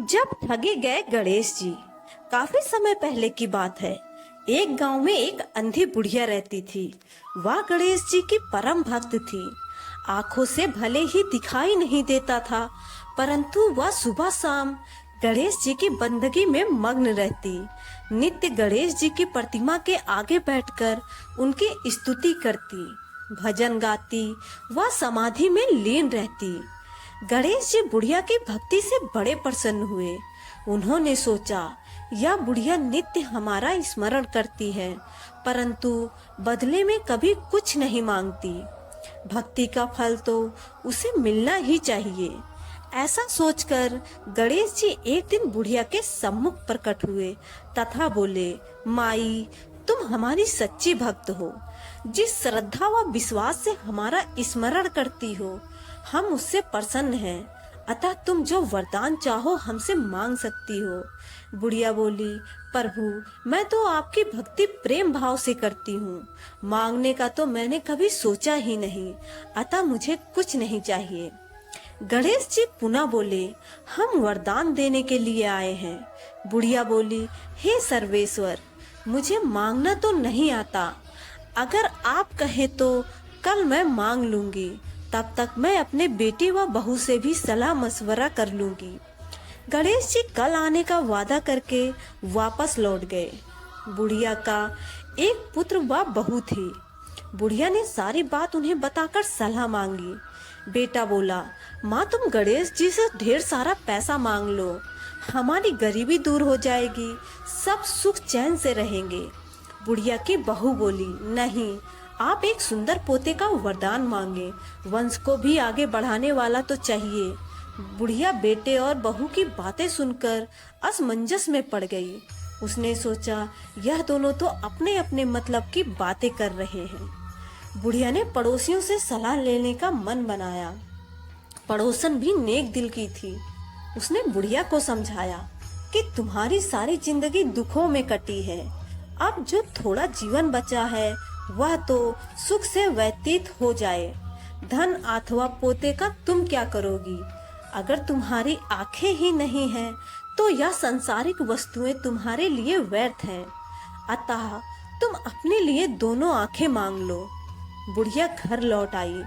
जब ठगे गए गणेश जी। काफी समय पहले की बात है। एक गांव में एक अंधी बुढ़िया रहती थी। वह गणेश जी की परम भक्त थी। आंखों से भले ही दिखाई नहीं देता था, परंतु वह सुबह शाम गणेश जी की बंदगी में मग्न रहती। नित्य गणेश जी की प्रतिमा के आगे बैठकर उनकी स्तुति करती, भजन गाती, वह समाधि में लीन रहती। गणेश जी बुढ़िया की भक्ति से बड़े प्रसन्न हुए। उन्होंने सोचा, यह बुढ़िया नित्य हमारा स्मरण करती है, परंतु बदले में कभी कुछ नहीं मांगती। भक्ति का फल तो उसे मिलना ही चाहिए। ऐसा सोचकर गणेश जी एक दिन बुढ़िया के सम्मुख प्रकट हुए तथा बोले, माई, तुम हमारी सच्ची भक्त हो। जिस श्रद्धा व विश्वास से हमारा स्मरण करती हो, हम उससे प्रसन्न हैं। अतः तुम जो वरदान चाहो हमसे मांग सकती हो। बुढ़िया बोली, प्रभु, मैं तो आपकी भक्ति प्रेम भाव से करती हूँ। मांगने का तो मैंने कभी सोचा ही नहीं, अतः मुझे कुछ नहीं चाहिए। गणेश जी पुनः बोले, हम वरदान देने के लिए आए हैं। बुढ़िया बोली, हे सर्वेश्वर, मुझे मांगना तो नहीं आता। अगर आप कहें तो कल मैं मांग लूंगी। तब तक मैं अपने बेटी व बहू से भी सलाह मशवरा कर लूंगी। गणेश जी कल आने का वादा करके वापस लौट गए। बुढ़िया का एक पुत्र व बहू थी। बुढ़िया ने सारी बात उन्हें बताकर सलाह मांगी। बेटा बोला, माँ, तुम गणेश जी से ढेर सारा पैसा मांग लो, हमारी गरीबी दूर हो जाएगी, सब सुख चैन से रहेंगे। बुढ़िया की बहू बोली, नहीं, आप एक सुंदर पोते का वरदान मांगे, वंश को भी आगे बढ़ाने वाला तो चाहिए। बुढ़िया बेटे और बहू की बातें सुनकर असमंजस में पड़ गई। उसने सोचा, यह दोनों तो अपने अपने मतलब की बातें कर रहे हैं। बुढ़िया ने पड़ोसियों से सलाह लेने का मन बनाया। पड़ोसन भी नेक दिल की थी। उसने बुढ़िया को समझाया कि तुम्हारी सारी जिंदगी दुखों में कटी है, अब जो थोड़ा जीवन बचा है वह तो सुख से व्यतीत हो जाए। धन अथवा पोते का तुम क्या करोगी? अगर तुम्हारी आंखें ही नहीं हैं, तो यह सांसारिक वस्तुएं तुम्हारे लिए व्यर्थ हैं। अतः तुम अपने लिए दोनों आंखें मांग लो। बुढ़िया घर लौट आई।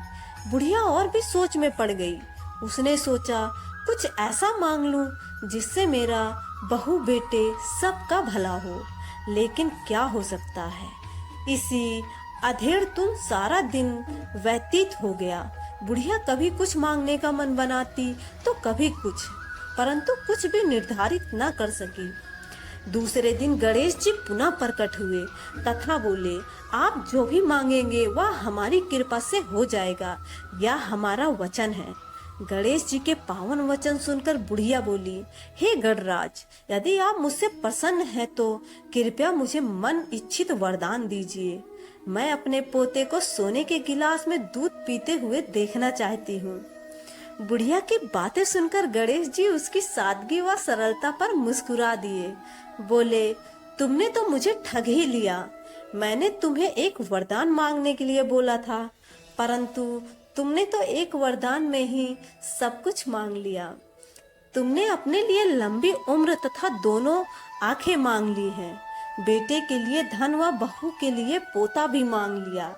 बुढ़िया और भी सोच में पड़ गई। उसने सोचा, कुछ ऐसा मांग लूं जिससे मेरा बहू बेटे सबका भला हो। लेकिन क्या हो सकता है? इसी अधेड़ तुम सारा दिन व्यतीत हो गया। बुढ़िया कभी कुछ मांगने का मन बनाती तो कभी कुछ, परंतु कुछ भी निर्धारित न कर सकी। दूसरे दिन गणेश जी पुनः प्रकट हुए तथा बोले, आप जो भी मांगेंगे वह हमारी कृपा से हो जाएगा, यह हमारा वचन है। गणेश जी के पावन वचन सुनकर बुढ़िया बोली, हे गणराज, यदि आप मुझसे प्रसन्न हैं तो कृपया मुझे मन इच्छित वरदान दीजिए। मैं अपने पोते को सोने के गिलास में दूध पीते हुए देखना चाहती हूँ। बुढ़िया की बातें सुनकर गणेश जी उसकी सादगी व सरलता पर मुस्कुरा दिए। बोले, तुमने तो मुझे ठग ही लिया। मैंने तुम्हें एक वरदान मांगने के लिए बोला था, परंतु तुमने तो एक वरदान में ही सब कुछ मांग लिया। तुमने अपने लिए लंबी उम्र तथा दोनों आंखें मांग ली हैं। बेटे के लिए धन व बहू के लिए पोता भी मांग लिया।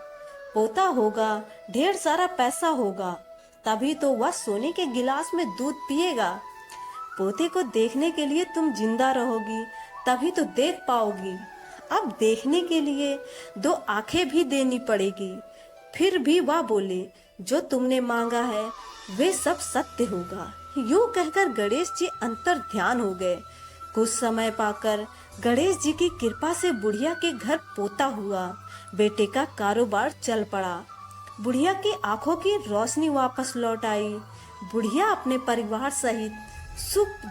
पोता होगा, ढेर सारा पैसा होगा, तभी तो वह सोने के गिलास में दूध पिएगा। पोते को देखने के लिए तुम जिंदा रहोगी, तभी तो देख पाओगी। अब देखने के लिए दो आंखें भी देनी पड़ेगी। फिर भी वह बोले, जो तुमने मांगा है वे सब सत्य होगा। यूं कहकर गणेश जी अंतर ध्यान हो गए। कुछ समय पाकर गणेश जी की कृपा से बुढ़िया के घर पोता हुआ। बेटे का कारोबार चल पड़ा। बुढ़िया की आंखों की रोशनी वापस लौट आई। बुढ़िया अपने परिवार सहित सुख